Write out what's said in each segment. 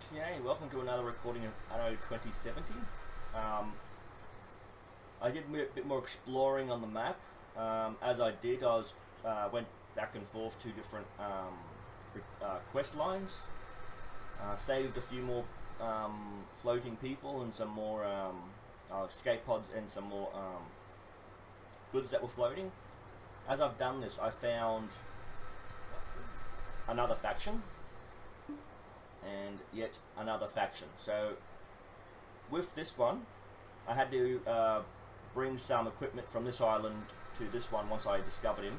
Okay, welcome to another recording of ANNO 2070. I did a bit more exploring on the map. As I did, went back and forth to different quest lines, saved a few more floating people and some more escape pods and some more goods that were floating. As I've done this, I found another faction and yet another faction. So with this one, I had to bring some equipment from this island to this one once I discovered him,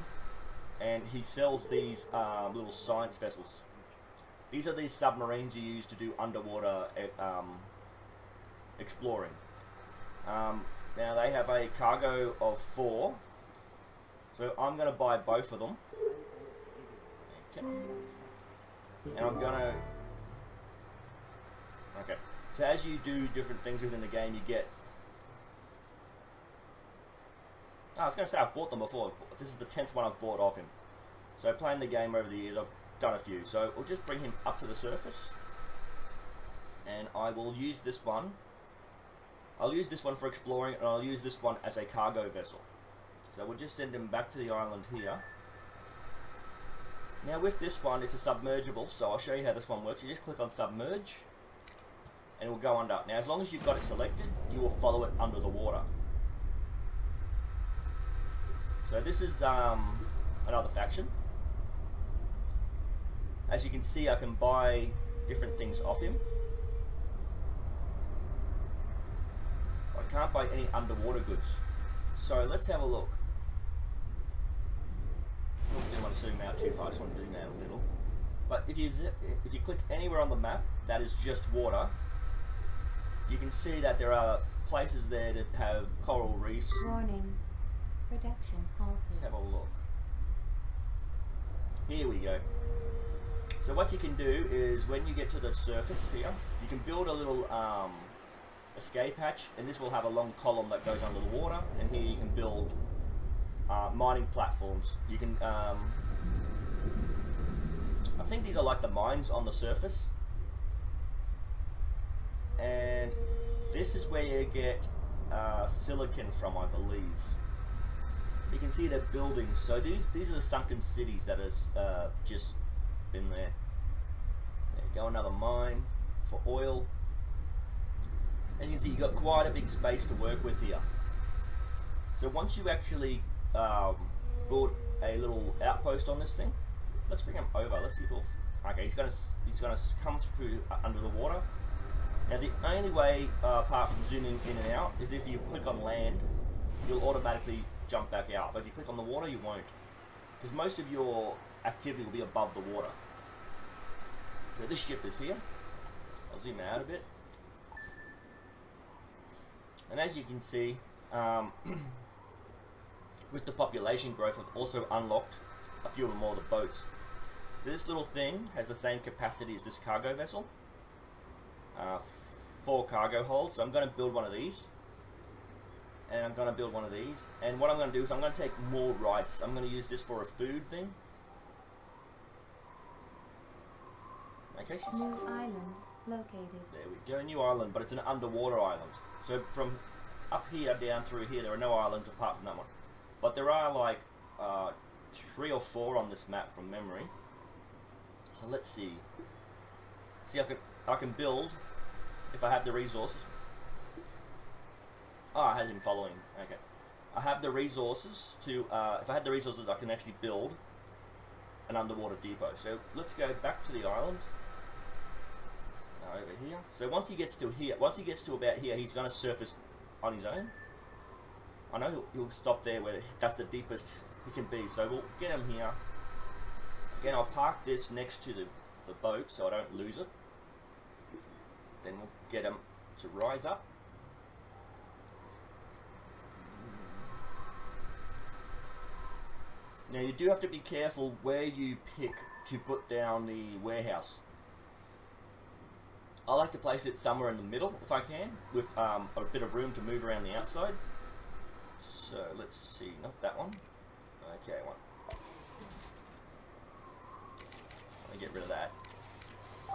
and he sells these little science vessels. These are these submarines you use to do underwater exploring. Now they have a cargo of 4, so I'm going to buy both of them. Okay. And I'm going to... Okay, so as you do different things within the game, you get... I was going to say I've bought them before. This is the 10th one I've bought off him. So playing the game over the years, I've done a few. So we'll just bring him up to the surface, and I will use this one. I'll use this one for exploring, and I'll use this one as a cargo vessel. So we'll just send him back to the island here. Now with this one, it's a submergible, so I'll show you how this one works. You just click on submerge, and it will go under. Now as long as you've got it selected, you will follow it under the water. So this is another faction. As you can see, I can buy different things off him. I can't buy any underwater goods. So let's have a look. I don't want to zoom out too far, I just want to zoom out a little. But if you click anywhere on the map that is just water, you can see that there are places there that have coral reefs. Warning. Production halted. Let's have a look. Here we go. So what you can do is when you get to the surface here, you can build a little escape hatch, and this will have a long column that goes under the water, and here you can build mining platforms. You can, I think these are like the mines on the surface, and this is where you get silicon from, I believe. You can see they're buildings. So these are the sunken cities that has just been there. There you go, another mine for oil. As you can see, you've got quite a big space to work with here. So once you actually build a little outpost on this thing, let's bring him over. Let's see if he'll... Okay, he's gonna come through under the water. Now the only way, apart from zooming in and out, is if you click on land, you'll automatically jump back out. But if you click on the water, you won't, because most of your activity will be above the water. So this ship is here. I'll zoom out a bit. And as you can see, with the population growth, I've also unlocked a few more of the boats. So this little thing has the same capacity as this cargo vessel. 4 cargo holds. So I'm going to build one of these. And I'm going to build one of these. And what I'm going to do is I'm going to take more rice. I'm going to use this for a food thing. Okay, New island located. There we go, new island, but it's an underwater island. So from up here down through here, there are no islands apart from that one. But there are like 3 or 4 on this map from memory. So let's see. See, I can build if I have the resources. Oh, I had him following. Okay, I have the resources to. If I had the resources, I can actually build an underwater depot. So let's go back to the island. Over here. So once he gets to here, once he gets to about here, he's going to surface on his own. I know he'll stop there where that's the deepest he can be. So we'll get him here. Again, I'll park this next to the boat so I don't lose it. Then we'll get him to rise up. Now you do have to be careful where you pick to put down the warehouse. I like to place it somewhere in the middle if I can, with a bit of room to move around the outside. So let's see, not that one. Okay, one. Let me get rid of that.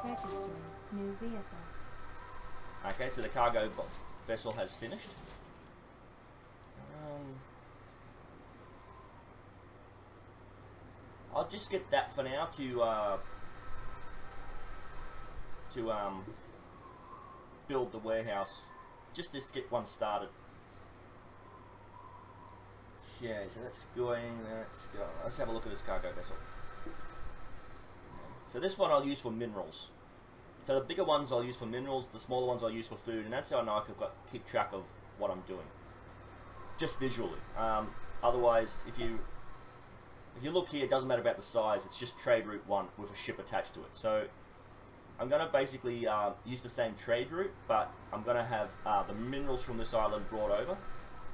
Registering new vehicle. Okay, so the cargo vessel has finished. I'll just get that for now to build the warehouse, just to get one started. Okay, so that's going. Let's have a look at this cargo vessel. So this one I'll use for minerals. So the bigger ones I'll use for minerals, the smaller ones I'll use for food, and that's how I know I can keep track of what I'm doing, just visually. Otherwise, if you look here, it doesn't matter about the size. It's just trade route 1 with a ship attached to it. So I'm going to basically use the same trade route, but I'm going to have the minerals from this island brought over,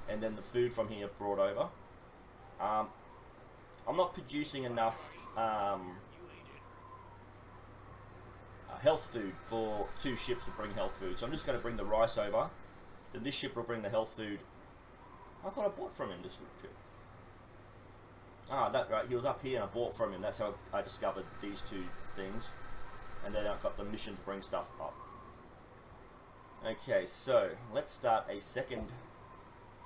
and then the food from here brought over. I'm not producing enough health food for 2 ships to bring health food, so I'm just going to bring the rice over. Then this ship will bring the health food. I thought I bought from him this trip. Ah, that right. He was up here and I bought from him. That's how I discovered these 2 things. And then I got the mission to bring stuff up. Okay, so let's start a second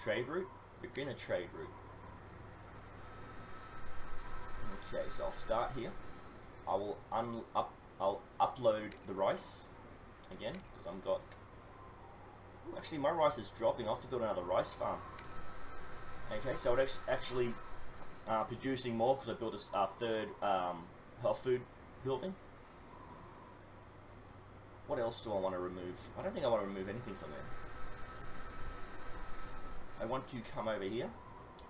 trade route. Begin a trade route. Okay, so I'll start here. I will I'll upload the rice again because I've got. Actually, my rice is dropping. I'll have to build another rice farm. Okay, so it's actually producing more because I built a third health food building. What else do I want to remove? I don't think I want to remove anything from there. I want to come over here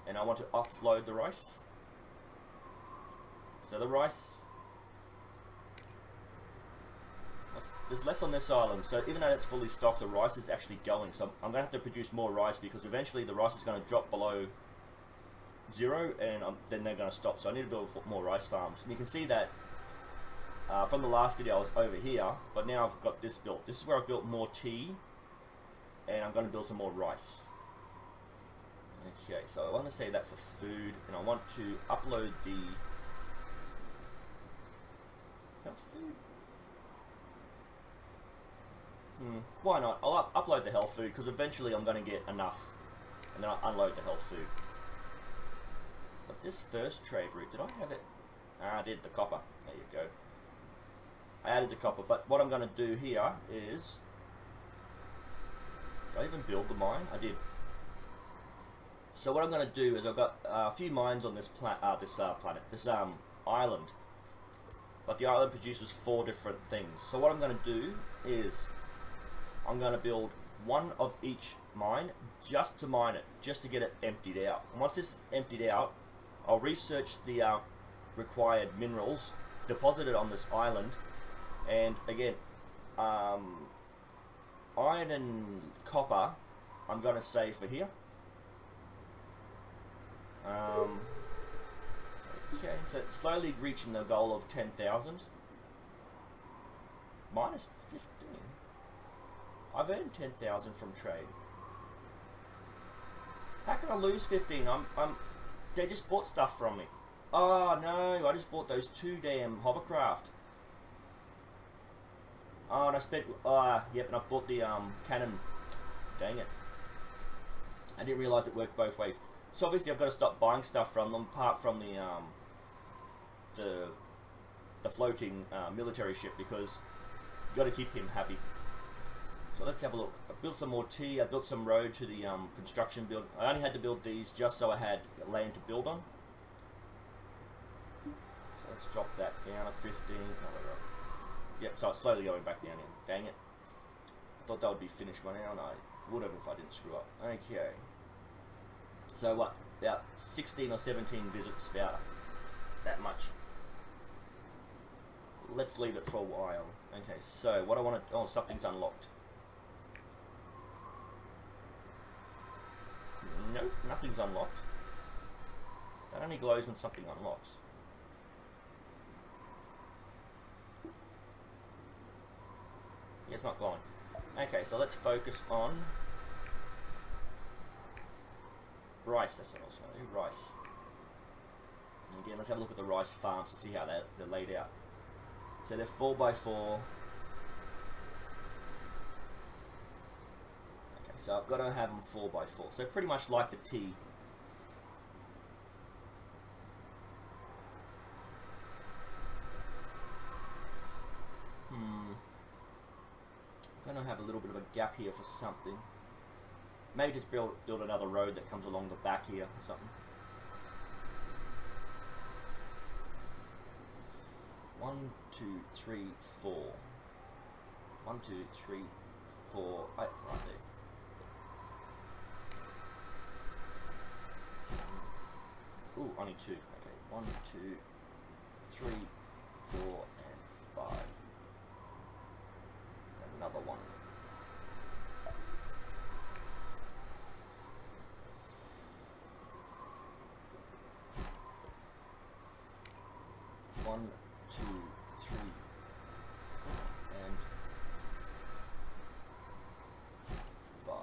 and I want to offload the rice. So the rice, there's less on this island, so even though it's fully stocked, the rice is actually going. So I'm going to have to produce more rice because eventually the rice is going to drop below 0 and then they're going to stop. So I need to build more rice farms. And you can see that from the last video I was over here, but now I've got this built. This is where I've built more tea and I'm going to build some more rice. Okay, so I want to say that for food, and I want to upload the health food. Why not? I'll upload the health food because eventually I'm going to get enough, and then I'll unload the health food. But this first trade route, did I have it? I did the copper. There you go. I added the copper, but what I'm going to do here is, did I even build the mine? I did. So what I'm going to do is I've got a few mines on this island, but the island produces 4 different things. So what I'm going to do is I'm going to build one of each mine just to mine it, just to get it emptied out. And once this is emptied out, I'll research the required minerals, deposit it on this island, and again, iron and copper I'm going to save for here. Okay, so it's slowly reaching the goal of 10,000. Minus 15. I've earned 10,000 from trade. How can I lose 15? They just bought stuff from me. Oh no, I just bought those 2 damn hovercraft. Oh, and I spent, yep, and I bought the cannon. Dang it. I didn't realise it worked both ways. So obviously I've got to stop buying stuff from them, apart from the floating military ship, because you've got to keep him happy. So let's have a look. I built some more tea, I built some road to the construction build. I only had to build these just so I had land to build on. So let's drop that down to 15. Yep, so it's slowly going back down in. Dang it. I thought that would be finished by now, and I would have if I didn't screw up. Okay. So what, about 16 or 17 visits, about that much. Let's leave it for a while. Okay, so what I want to, oh, something's unlocked. Nope, nothing's unlocked. That only glows when something unlocks. Yeah, it's not glowing. Okay, so let's focus on rice. That's what I was going to do, rice. And again, let's have a look at the rice farms to see how they're laid out. So they're 4x4. Okay, so I've got to have them 4x4. So pretty much like the T. I'm going to have a little bit of a gap here for something. Maybe just build another road that comes along the back here or something. 1, 2, 3, 4. 1, 2, 3, 4. Right there. Ooh, only 2. Okay, 1, 2, 3, 4, and 5. And another one. One, 2, 3, 4, and 5.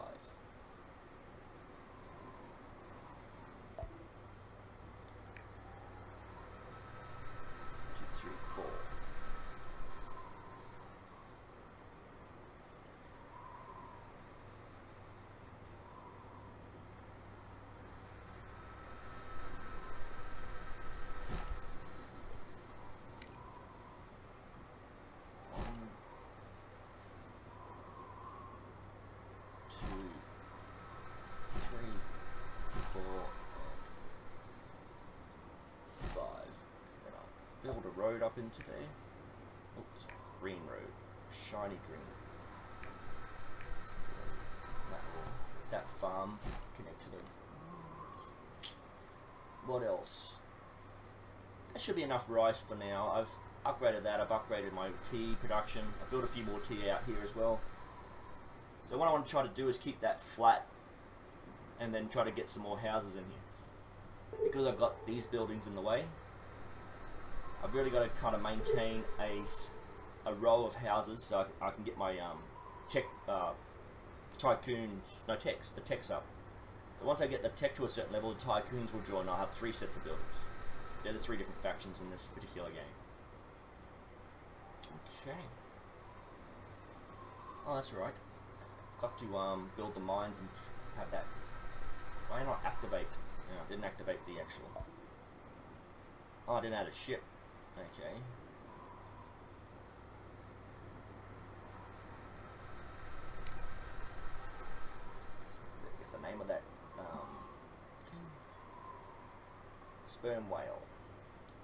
2, 3, 4. Build a road up into there. Oh, it's a green road. Shiny green. That farm connect to the... What else? That should be enough rice for now. I've upgraded that. I've upgraded my tea production. I've built a few more tea out here as well. So what I want to try to do is keep that flat and then try to get some more houses in here. Because I've got these buildings in the way, I've really got to kind of maintain a row of houses so I can get my the techs up. So once I get the tech to a certain level, the tycoons will join. I'll have 3 sets of buildings. They're the 3 different factions in this particular game. Okay. Oh, that's right. I've got to build the mines and have that. Why not activate? No, I didn't activate the actual. Oh, I didn't add a ship. Okay. Get the name of that sperm whale.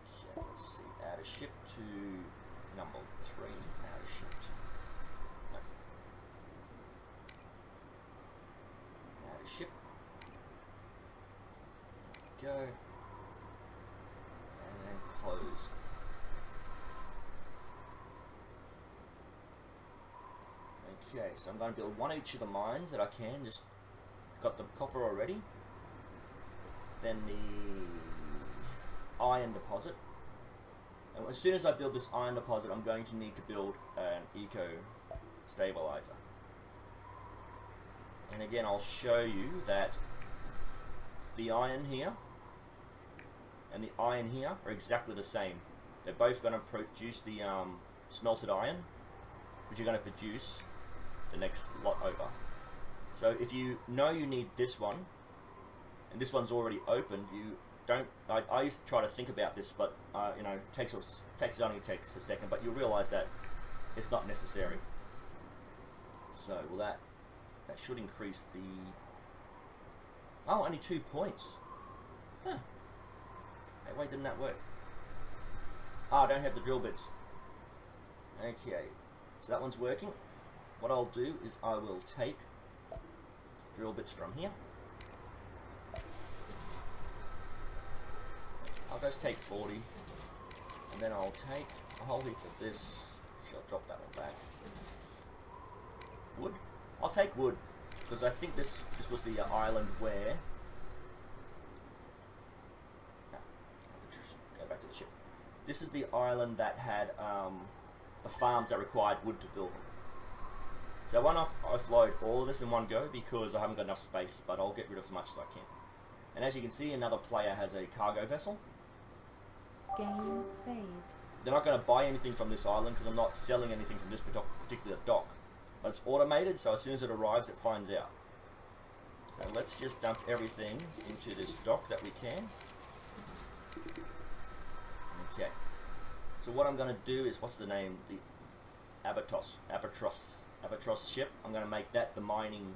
Okay, let's see. Add a ship to number 3. Add a ship to no. Add a ship. Go. And then close. Okay, so I'm going to build one each of the mines that I can. Just got the copper already. Then the iron deposit. And as soon as I build this iron deposit, I'm going to need to build an eco stabilizer. And again, I'll show you that the iron here and the iron here are exactly the same. They're both going to produce the smelted iron, which are going to produce the next lot over. So if you know you need this one, and this one's already opened, you don't. I used to try to think about this, but you know, it only takes a second. But you'll realise that it's not necessary. So well, that should increase the. Oh, only 2 points. Huh. Hey, wait, didn't that work? Oh, I don't have the drill bits. Okay, so that one's working. What I'll do is I will take drill bits from here. I'll just take 40, and then I'll take a whole heap of this. Actually, I'll drop that one back. Wood? I'll take wood, because I think this was the island where... No, I have to just go back to the ship. This is the island that had the farms that required wood to build them. So I won't offload all of this in one go because I haven't got enough space, but I'll get rid of as much as I can. And as you can see, another player has a cargo vessel. Game saved. they're not going to buy anything from this island because I'm not selling anything from this particular dock. But it's automated, so as soon as it arrives, it finds out. So let's just dump everything into this dock that we can. Okay. So what I'm going to do is, what's the name? The Albatross ship. I'm going to make that the mining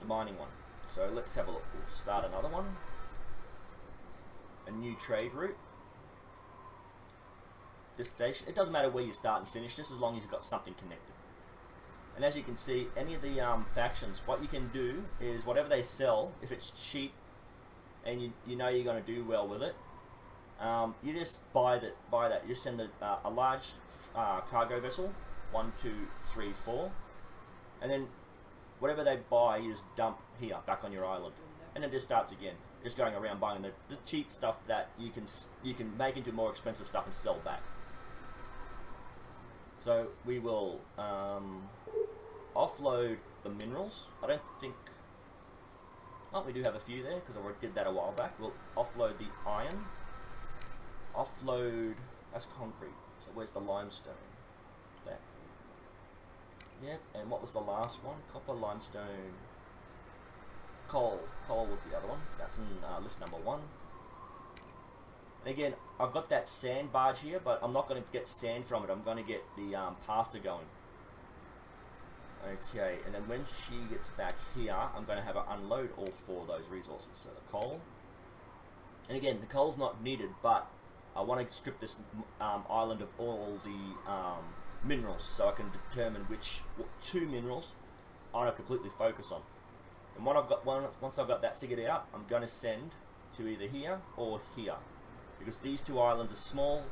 one. So let's have a look. We'll start another one. A new trade route. This station. It doesn't matter where you start and finish this, as long as you've got something connected. And as you can see, any of the factions, what you can do is whatever they sell, if it's cheap and you know you're going to do well with it, you just buy that. You just send a large cargo vessel, 1, 2, 3, 4, and then whatever they buy, you just dump here back on your island, and it just starts again, just going around buying the cheap stuff that you can make into more expensive stuff and sell back. So we will offload the minerals. I don't think. Oh, we do have a few there because I already did that a while back. We'll offload the iron. Offload. That's concrete. So where's the limestone? That. Yep. And what was the last one? Copper, limestone, coal. Coal was the other one. That's in list number 1. And again, I've got that sand barge here, but I'm not going to get sand from it. I'm going to get the pasta going. Okay, and then when she gets back here, I'm going to have her unload all 4 of those resources. So the coal. And again, the coal's not needed, but I want to strip this island of all the minerals, so I can determine which 2 minerals I want to completely focus on. And once I've got that figured out, I'm going to send to either here or here, because these 2 islands are small.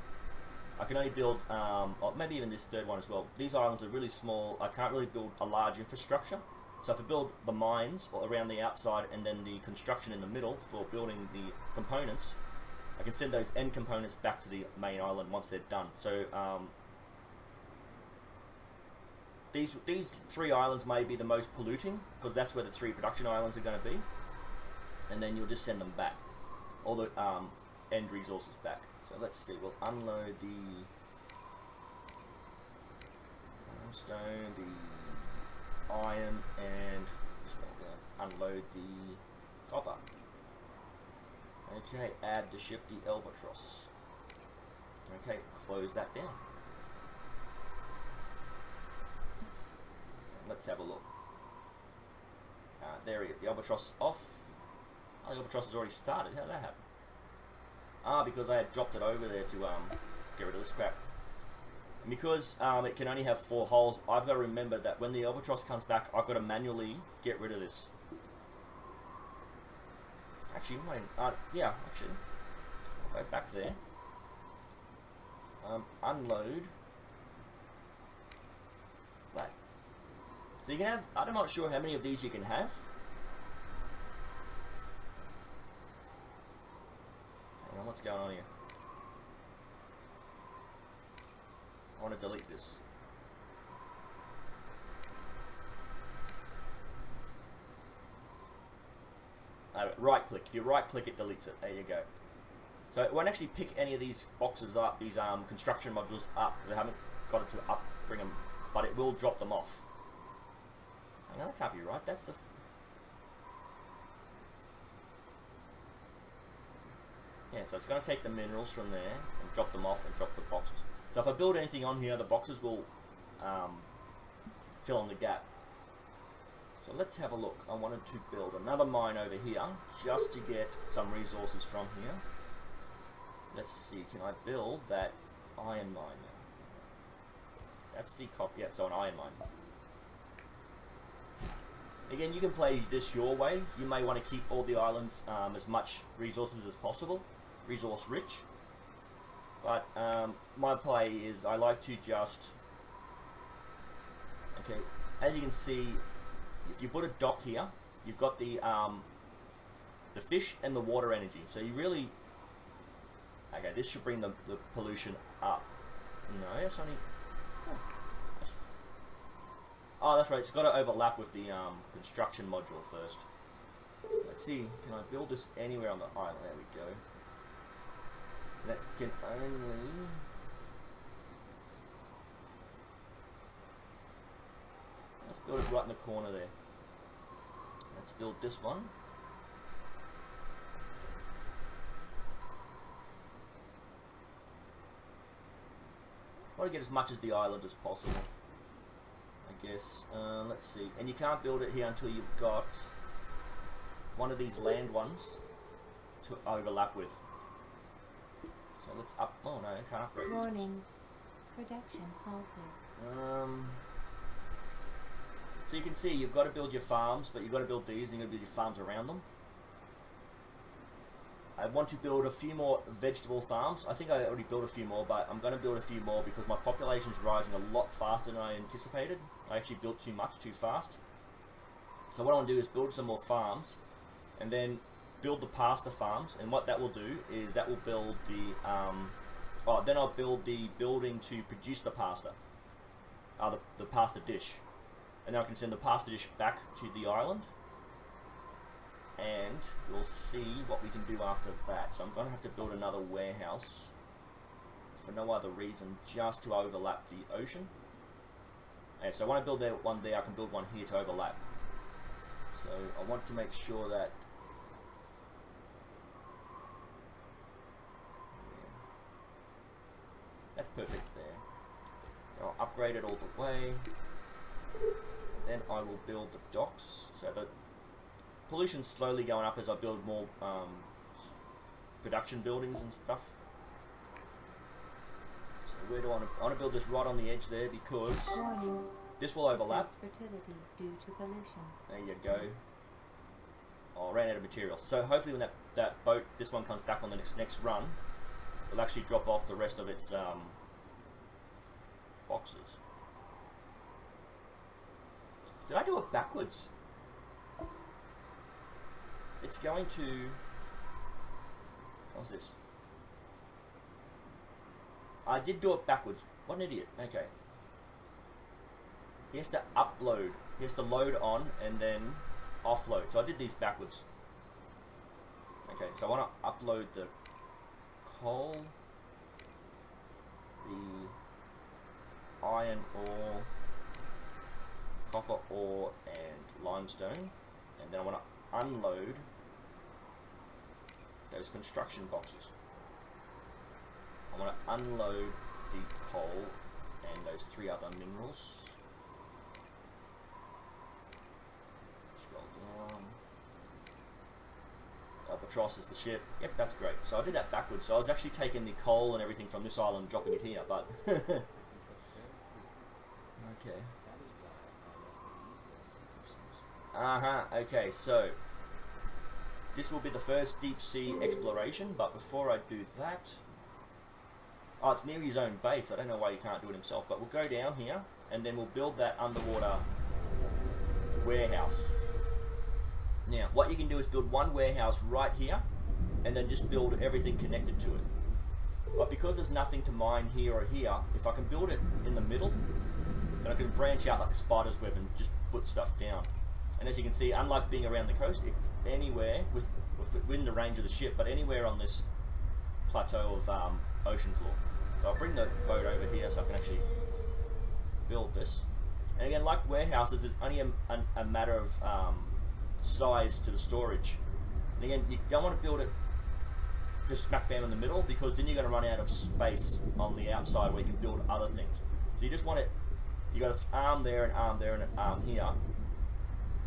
I can only build, or maybe even this 3rd one as well. These islands are really small. I can't really build a large infrastructure. So if I build the mines around the outside and then the construction in the middle for building the components, I can send those end components back to the main island once they're done. So these 3 islands may be the most polluting, because that's where the 3 production islands are going to be. And then you'll just send them back, all the end resources back. So let's see, we'll unload the limestone, the iron, and just unload the copper. Okay, add the ship, the Albatross. Okay, close that down. Let's have a look. There he is, the Albatross off. Oh, the Albatross has already started. How did that happen? Because I had dropped it over there to get rid of this crap. And because it can only have 4 holes, I've got to remember that when the Albatross comes back, I've got to manually get rid of this. Actually, yeah, actually, I'll go back there. Unload that. So you can have, I'm not sure how many of these you can have. Hang on, what's going on here? I want to delete this. Right click. If you right click, it deletes it. There you go. So it won't actually pick any of these boxes up, these construction modules up, because I haven't got it to bring them, but it will drop them off. Hang on, that can't be right. That's the. Yeah, so it's going to take the minerals from there and drop them off and drop the boxes. So if I build anything on here, the boxes will fill in the gap. So let's have a look. I wanted to build another mine over here just to get some resources from here. Let's see, can I build that iron mine now? That's the copper, yeah, so an iron mine. Again, you can play this your way. You may want to keep all the islands as much resources as possible, resource rich. But my play is I like to just, okay, as you can see, if you put a dock here, you've got the fish and the water energy. So you really, okay, this should bring the pollution up. No, that's only, oh, that's right, it's got to overlap with the construction module first. Let's see, can I build this anywhere on the island? There we go. that can only... Let's build it right in the corner there. Let's build this one. Try to get as much as the island as possible, I guess. Let's see. And you can't build it here until you've got one of these land ones to overlap with. So let's up... Oh no, I can't upgrade these. Warning. Production halted. So you can see you've got to build your farms, but you've got to build these and you've got to build your farms around them. I want to build a few more vegetable farms. I think I already built a few more, but I'm going to build a few more because my population is rising a lot faster than I anticipated. I actually built too much, too fast. So what I want to do is build some more farms and then build the pasta farms. And what that will do is that will build the... then I'll build the building to produce the pasta. The pasta dish. And then I can send the pasta dish back to the island. And we'll see what we can do after that. So I'm going to have to build another warehouse for no other reason, just to overlap the ocean. And so when I build one there, I can build one here to overlap. So I want to make sure that... That's perfect there. I'll upgrade it all the way. Then I will build the docks. So the pollution's slowly going up as I build more production buildings and stuff. So where do I want to build this right on the edge there because Warning. this will overlap. Fertility due to pollution. There you go. Oh, I ran out of material. So hopefully when that boat, this one comes back on the next run, it'll actually drop off the rest of its boxes. Did I do it backwards? It's going to... What's this? I did do it backwards. What an idiot. Okay. He has to upload. He has to load on and then offload. So I did these backwards. Okay, so I want to upload the coal, the iron ore, copper ore and limestone, and then I want to unload those construction boxes. I want to unload the coal and those 3 other minerals. Scroll down. Albatross is the ship. Yep, that's great. So I did that backwards. So I was actually taking the coal and everything from this island and dropping it here, but... okay. Okay, so this will be the first deep sea exploration, but before I do that... Oh, it's near his own base. I don't know why he can't do it himself, but we'll go down here and then we'll build that underwater warehouse. Now, what you can do is build one warehouse right here and then just build everything connected to it. But because there's nothing to mine here or here, if I can build it in the middle, then I can branch out like a spider's web and just put stuff down. And as you can see, unlike being around the coast, it's anywhere within the range of the ship, but anywhere on this plateau of ocean floor. So I'll bring the boat over here so I can actually build this. And again, like warehouses, there's only a matter of size to the storage. And again, you don't want to build it just smack bam in the middle, because then you're going to run out of space on the outside where you can build other things. So you just want it, you got an arm there, an arm there, and an arm here.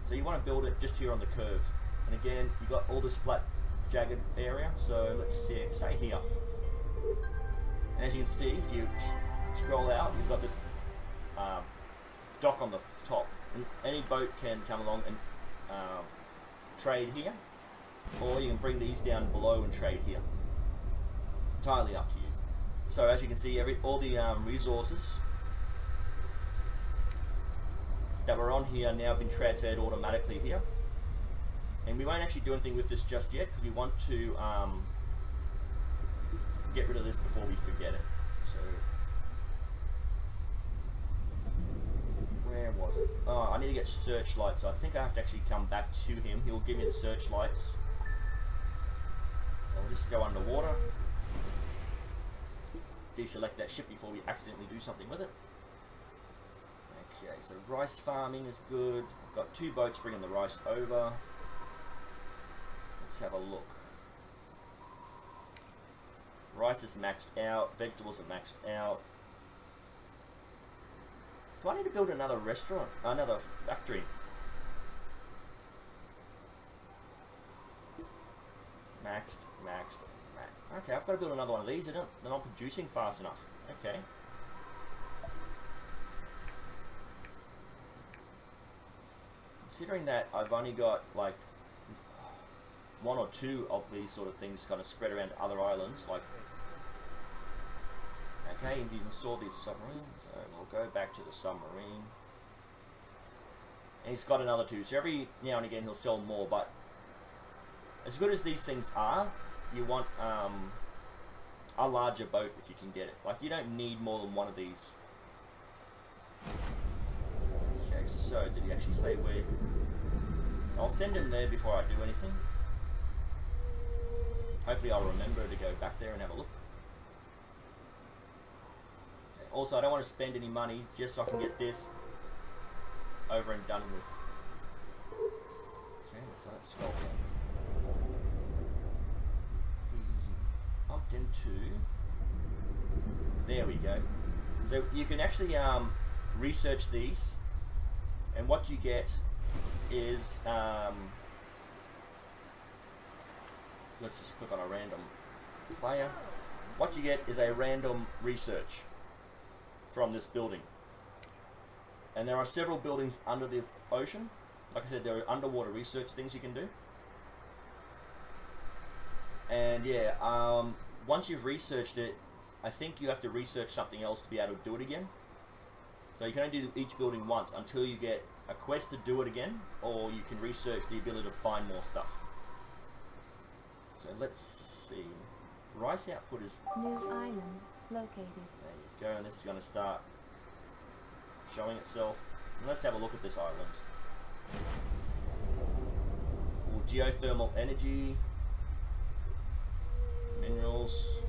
So you want to build it just here on the curve. And again, you got all this flat, jagged area. So let's see, say here. And as you can see, if you scroll out, you've got this dock on the top. And any boat can come along and trade here, or you can bring these down below and trade here. Entirely up to you. So as you can see, all the resources that were on here now have been transferred automatically here. And we won't actually do anything with this just yet, because we want to get rid of this before we forget it. So, where was it? Oh, I need to get searchlights. So I think I have to actually come back to him. He will give me the searchlights. So I'll just go underwater. deselect that ship before we accidentally do something with it. Okay, so rice farming is good. I've got 2 boats bringing the rice over. Let's have a look. Rice is maxed out. Vegetables are maxed out. Do I need to build another restaurant? Another factory? Maxed. Okay, I've got to build another one of these. They're not producing fast enough. Okay. Considering that I've only got like 1 or 2 of these sort of things kind of spread around other islands, like, okay, he's installed these submarines, so we'll go back to the submarine. And he's got another 2, so every now and again he'll sell more, but as good as these things are, you want a larger boat if you can get it. Like, you don't need more than 1 of these. Okay, so did he actually say where? I'll send him there before I do anything. Hopefully I'll remember to go back there and have a look. Okay, also, I don't want to spend any money just so I can get this over and done with. Okay, so let's scroll down. He bumped into... There we go. So you can actually research these, and what you get is... let's just click on a random player. What you get is a random research from this building. And there are several buildings under the ocean. Like I said, there are underwater research things you can do. And yeah, once you've researched it, I think you have to research something else to be able to do it again. So you can only do each building once until you get a quest to do it again, or you can research the ability to find more stuff. So let's see. Rice output is... New island located. There you go, and this is going to start showing itself. And let's have a look at this island. Ooh, geothermal energy. Minerals.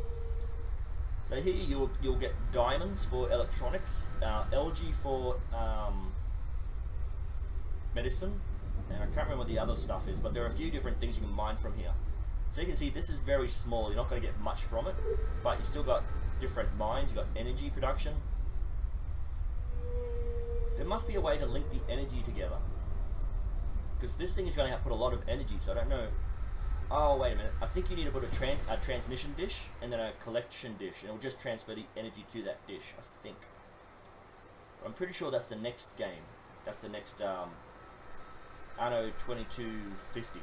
So here you'll get diamonds for electronics, algae for medicine, and I can't remember what the other stuff is, but there are a few different things you can mine from here. So you can see this is very small, you're not going to get much from it, but you still got different mines, you've got energy production. There must be a way to link the energy together, because this thing is going to output a lot of energy, so I don't know. Oh, wait a minute, I think you need to put a transmission dish and then a collection dish, and it'll just transfer the energy to that dish, I think. I'm pretty sure that's the next game. That's the next Anno 2250.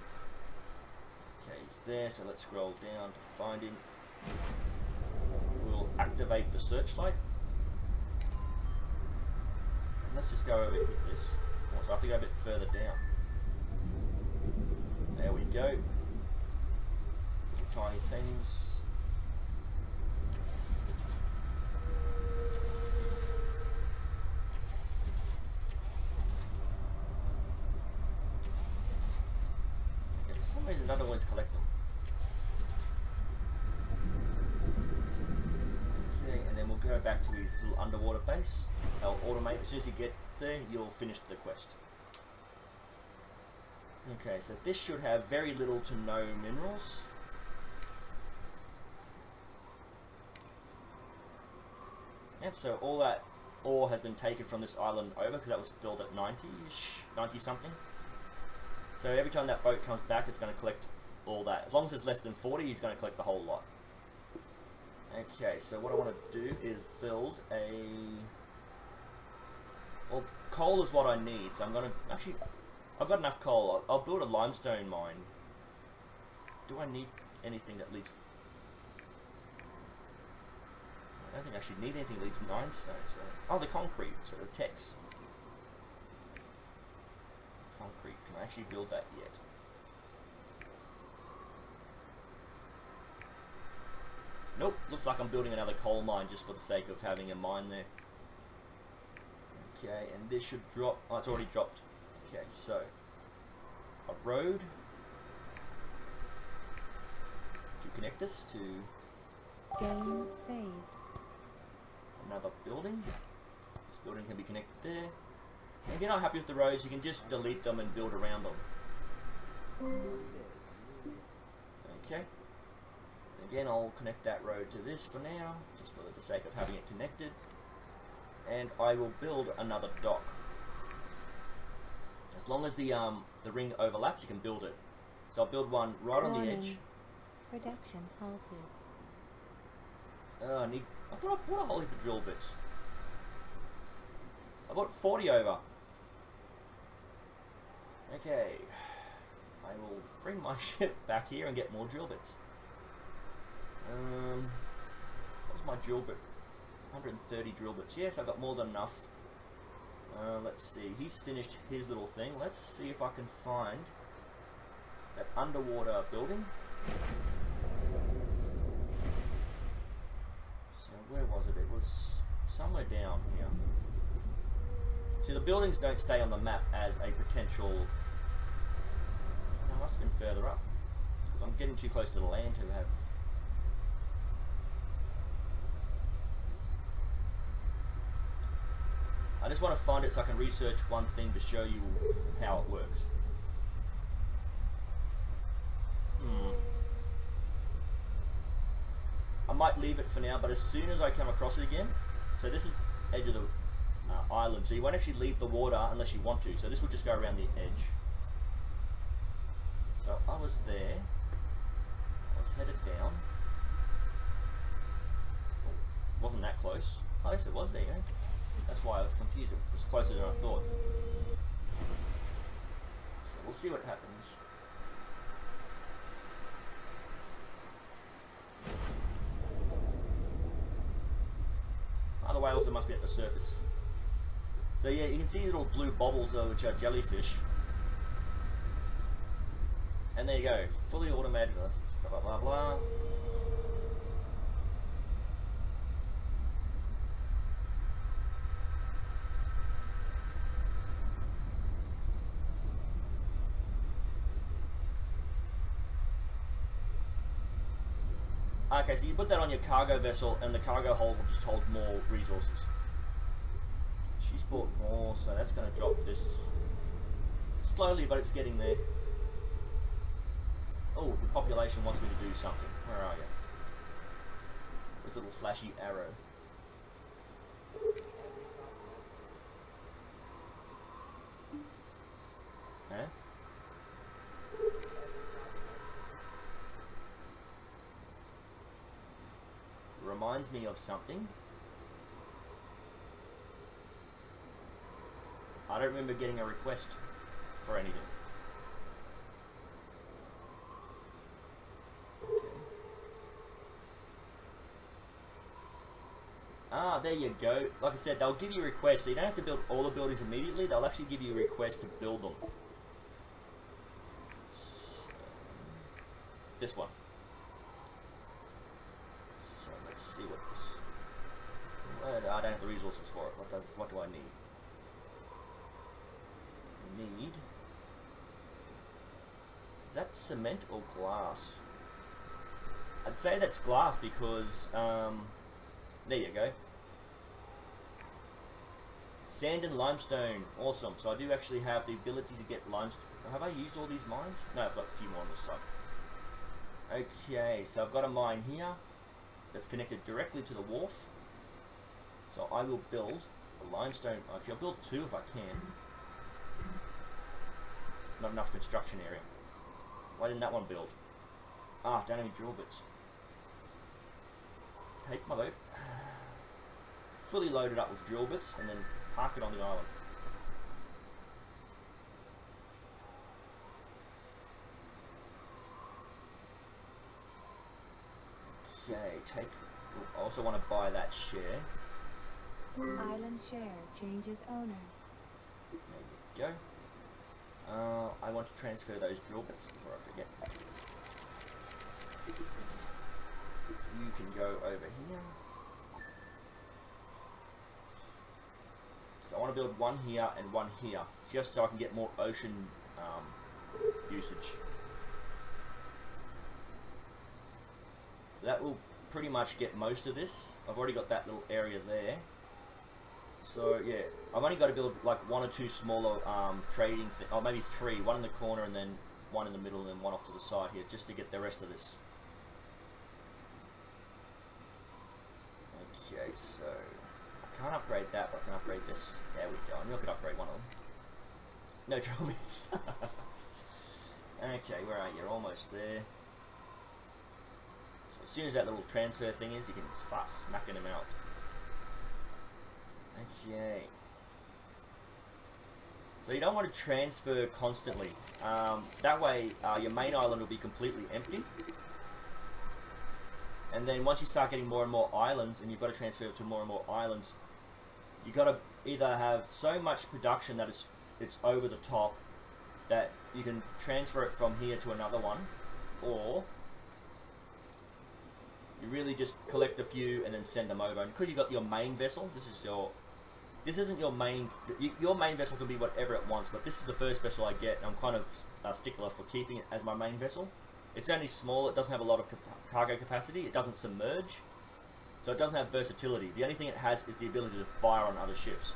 Okay, he's there, so let's scroll down to find him. We'll activate the searchlight. And let's just go over here with this. So I have to go a bit further down. There we go. Little tiny things. I don't always collect them. Okay, and then we'll go back to his little underwater base. I'll automate, as soon as you get there, you'll finish the quest. Okay, so this should have very little to no minerals. Yep, so all that ore has been taken from this island over, because that was filled at 90-ish, 90 something. So every time that boat comes back, it's going to collect all that. As long as it's less than 40, he's going to collect the whole lot. Okay, so what I want to do is build a... Well, coal is what I need, so I'm going to... Actually, I've got enough coal. I'll build a limestone mine. Do I need anything that leads... I don't think I should need anything that leads limestone. So... Oh, the concrete, so the text. Concrete. Can I actually build that yet? Nope. Looks like I'm building another coal mine just for the sake of having a mine there. Okay, and this should drop. Oh, it's already dropped. Okay, so a road to connect this to. Game save. another building. This building can be connected there. And if you're not happy with the roads, you can just delete them and build around them. Okay. Again, I'll connect that road to this for now, just for the sake of having it connected. And I will build another dock. As long as the ring overlaps, you can build it. So I'll build one right on the edge. Production halted. I thought I bought a whole heap of drill bits. I bought 40 over. Okay. I will bring my ship back here and get more drill bits. What's my drill bit? 130 drill bits. Yes, I got more than enough. Let's see. He's finished his little thing. Let's see if I can find that underwater building. So where was it? It was somewhere down here. See, the buildings don't stay on the map as a potential... No, it must have been further up. Because I'm getting too close to the land to have... I just want to find it so I can research one thing to show you how it works. I might leave it for now, but as soon as I come across it again, so this is the edge of the island, so you won't actually leave the water unless you want to, so this will just go around the edge. So I was there, I was headed down, wasn't that close, oh yes it was there, yeah. That's why I was confused, it was closer than I thought. So we'll see what happens. The whales that must be at the surface. So yeah, you can see little blue bobbles though, which are jellyfish. And there you go, fully automated. Blah blah blah. Okay, so you put that on your cargo vessel and the cargo hold will just hold more resources. She's bought more, so that's going to drop this slowly, but it's getting there. Oh, the population wants me to do something. Where are you? This little flashy arrow. Huh? Reminds me of something. I don't remember getting a request for anything. Okay. Ah, there you go. Like I said, they'll give you requests, so you don't have to build all the buildings immediately. They'll actually give you a request to build them. This one. See what this. I don't have the resources for it. What do I need? Is that cement or glass? I'd say that's glass because there you go. Sand and limestone, awesome. So I do actually have the ability to get limestone. So have I used all these mines? No, I've got a few more on this side. Okay, so I've got a mine here that's connected directly to the wharf. So I will build a limestone. Actually, I'll build two if I can. Not enough construction area. Why didn't that one build? Ah, don't have any drill bits. Take my boat, fully loaded up with drill bits, and then park it on the island. Okay, take. I also want to buy that share. Island share changes owner. There you go. I want to transfer those drill bits before I forget. You can go over here. So I want to build one here and one here, just so I can get more ocean usage. So that will pretty much get most of this. I've already got that little area there. So yeah, I've only got to build like one or two smaller trading, or maybe three. One in the corner and then one in the middle and then one off to the side here, just to get the rest of this. Okay, so I can't upgrade that, but I can upgrade this. There we go. I knew I could upgrade one of them. No trouble bits. Okay, where are you? You're almost there. So as soon as that little transfer thing is, you can start smacking them out. Okay. So you don't want to transfer constantly. That way your main island will be completely empty. And then once you start getting more and more islands, and you've got to transfer to more and more islands, you've got to either have so much production that it's over the top that you can transfer it from here to another one, or you really just collect a few and then send them over. And because you've got your main vessel, this isn't your main. Your main vessel can be whatever it wants, but this is the first vessel I get, and I'm kind of a stickler for keeping it as my main vessel. It's only small, it doesn't have a lot of cargo capacity, it doesn't submerge, so it doesn't have versatility. The only thing it has is the ability to fire on other ships.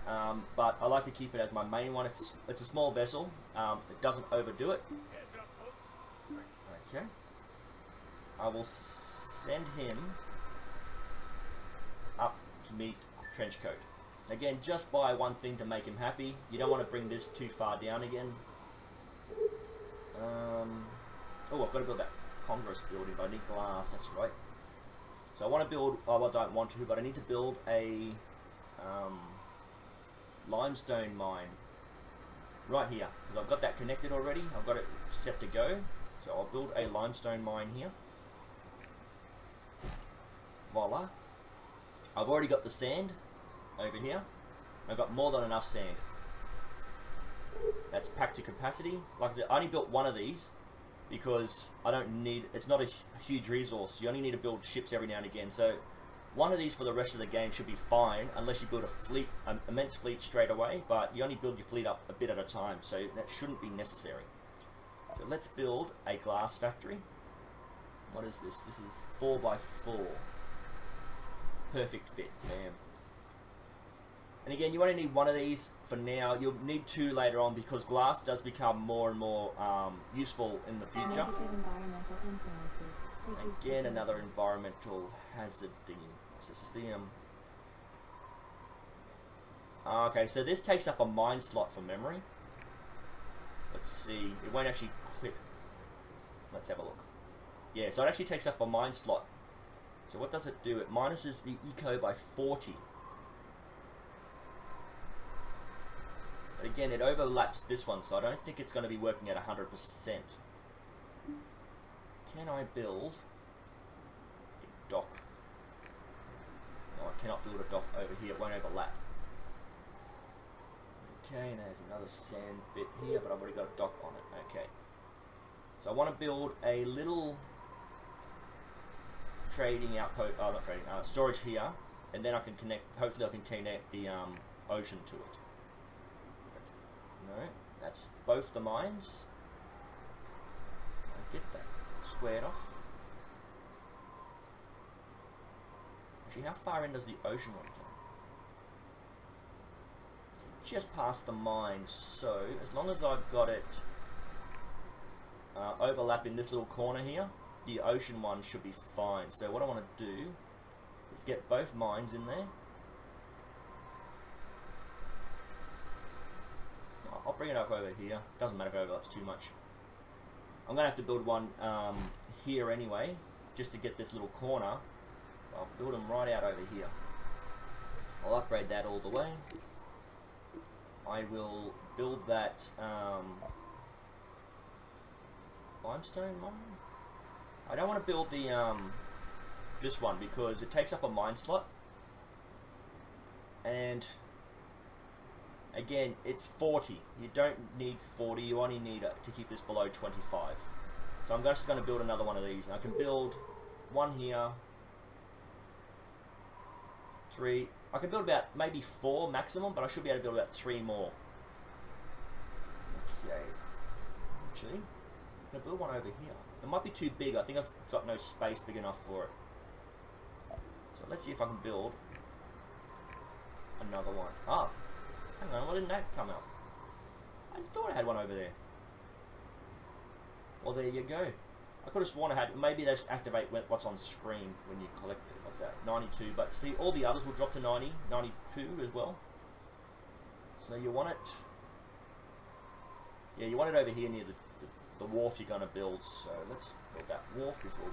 But I like to keep it as my main one. It's a small vessel, it doesn't overdo it. Okay. I will send him up to meet Trenchcoat. Again, just buy one thing to make him happy. You don't want to bring this too far down again. Oh, I've got to build that Congress building, but I need glass, that's right. So I want to build, oh, I don't want to, but I need to build a limestone mine right here, because I've got that connected already. I've got it set to go. So I'll build a limestone mine here. Voila. I've already got the sand over here. I've got more than enough sand. That's packed to capacity. Like I said, I only built one of these because I don't need, it's not a huge resource. You only need to build ships every now and again. So one of these for the rest of the game should be fine, unless you build a fleet, an immense fleet straight away, but you only build your fleet up a bit at a time, so that shouldn't be necessary. So let's build a glass factory. What is this? This is 4x4. Perfect fit, bam. And again, you only need one of these for now. You'll need two later on, because glass does become more and more useful in the future. Again, another environmental hazard thing. So this is the okay, so this takes up a mine slot for memory. Let's see. It won't actually click. Let's have a look. Yeah, so it actually takes up a mine slot. So what does it do? It minuses the eco by 40. But again, it overlaps this one, so I don't think it's going to be working at 100%. Can I build a dock? No, I cannot build a dock over here. It won't overlap. Okay, and there's another sand bit here, but I've already got a dock on it. Okay. So I want to build a little trading outpost, not trading, storage here, and then I can connect, hopefully I can connect the ocean to it. No, that's both the mines. I get that squared off. Actually, how far in does the ocean want to go? So just past the mine, so as long as I've got it overlap in this little corner here, the ocean one should be fine. So what I want to do is get both mines in there. I'll bring it up over here. Doesn't matter if it overlaps too much. I'm going to have to build one here anyway, just to get this little corner. I'll build them right out over here. I'll upgrade that all the way. I will build that limestone mine. I don't want to build the this one because it takes up a mine slot, and again, it's 40. You don't need 40. You only need to keep this below 25. So I'm just going to build another one of these. And I can build one here, 3. I can build about maybe 4 maximum, but I should be able to build about 3 more. Okay. Actually, I'm going to build one over here. It might be too big. I think I've got no space big enough for it. So let's see if I can build another one. Ah, hang on, why didn't that come out? I thought I had one over there. Well, there you go. I could have sworn I had. Maybe they just activate what's on screen when you collect it. What's that? 92. But see, all the others will drop to 90, 92 as well. So you want it. Yeah, you want it over here near the wharf you're going to build. So let's build that wharf before we.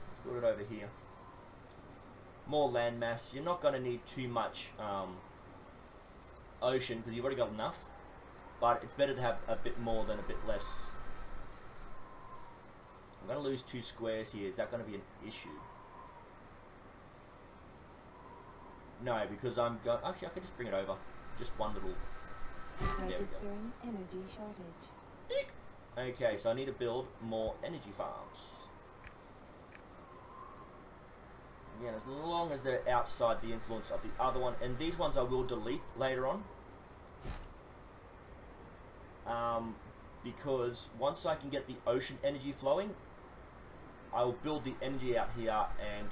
Let's build it over here. More land mass. You're not going to need too much ocean because you've already got enough. But it's better to have a bit more than a bit less. I'm going to lose 2 squares here. Is that going to be an issue? No, because I'm going. Actually, I could just bring it over. Just one little. Registering energy shortage. Eek. Okay, so I need to build more energy farms. Again, as long as they're outside the influence of the other one, and these ones I will delete later on. Because once I can get the ocean energy flowing, I will build the energy out here and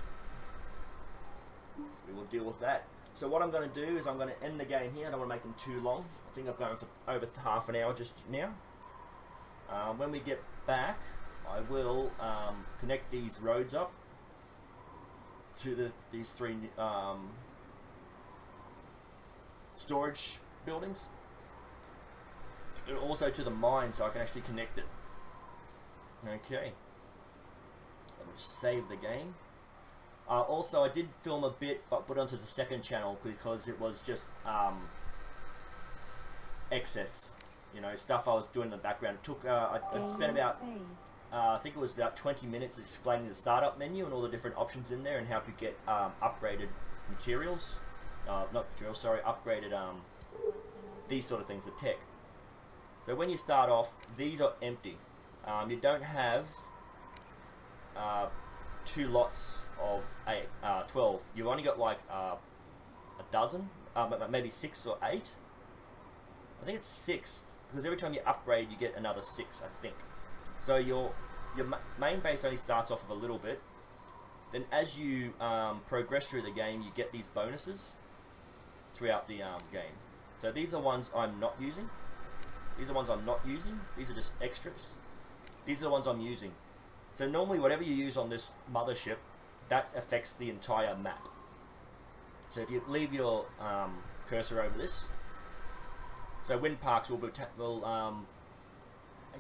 we will deal with that. So what I'm going to do is I'm going to end the game here. I don't want to make them too long. I think I've gone for over half an hour just now. When we get back, I will connect these roads up to these 3 storage buildings. And also to the mine, so I can actually connect it. Okay. Let me just save the game. Also, I did film a bit, but put onto the second channel because it was just excess, you know, stuff I was doing in the background. It took I spent about I think it was about 20 minutes explaining the startup menu and all the different options in there and how to get upgraded materials, not materials, sorry, upgraded these sort of things, the tech. So when you start off, these are empty. You don't have 2 lots of 12. You've only got like a dozen, maybe 6 or 8. I think it's 6 because every time you upgrade, you get another 6. I think. So your main base only starts off with a little bit. Then as you progress through the game, you get these bonuses throughout the game. So these are the ones I'm not using. These are the ones I'm not using. These are just extras. These are the ones I'm using. So normally whatever you use on this mothership, that affects the entire map. So if you leave your cursor over this, so wind parks will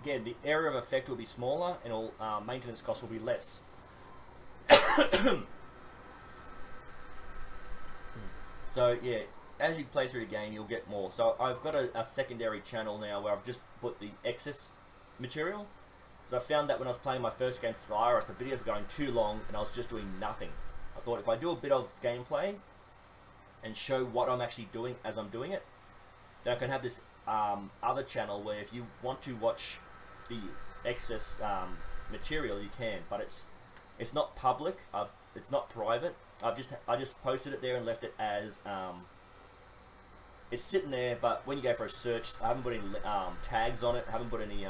again, the area of effect will be smaller and all maintenance costs will be less. So yeah, as you play through the game, you'll get more. So I've got a secondary channel now where I've just put the excess material. So I found that when I was playing my first game, Solaris, the videos were going too long and I was just doing nothing. I thought if I do a bit of gameplay and show what I'm actually doing as I'm doing it, then I can have this other channel where if you want to watch the excess material, you can. But it's not public. It's not private. I just posted it there and left it as it's sitting there. But when you go for a search, I haven't put any tags on it. I haven't put any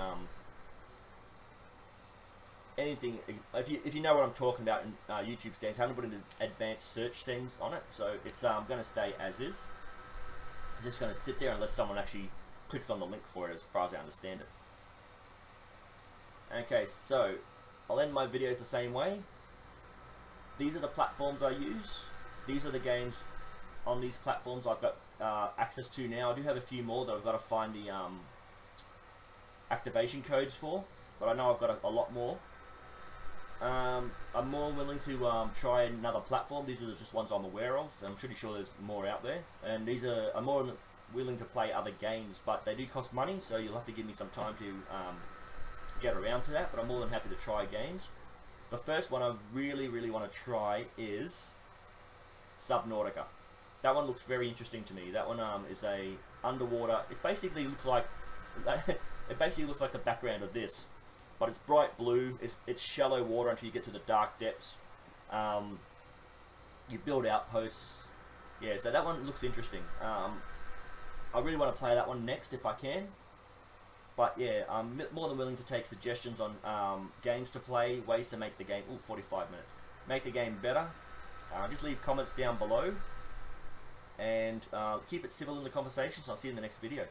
anything. If you know what I'm talking about in YouTube stands, I haven't put any advanced search things on it. So it's going to stay as is. I'm just going to sit there unless someone actually clicks on the link for it, as far as I understand it. Okay, so I'll end my videos the same way. These are the platforms I use. These are the games on these platforms I've got access to now. I do have a few more that I've got to find the activation codes for, but I know I've got a lot more. I'm more willing to try another platform. These are just ones I'm aware of. I'm pretty sure there's more out there. And I'm more willing to play other games, but they do cost money, so you'll have to give me some time to get around to that, but I'm more than happy to try games. The first one I really, really want to try is Subnautica. That one looks very interesting to me. That one is a underwater. It basically looks like the background of this, but it's bright blue. It's shallow water until you get to the dark depths. You build outposts. Yeah, so that one looks interesting. I really want to play that one next if I can. But yeah, I'm more than willing to take suggestions on games to play, ways to make the game. 45 minutes. Make the game better. Just leave comments down below, and keep it civil in the conversation. So I'll see you in the next video.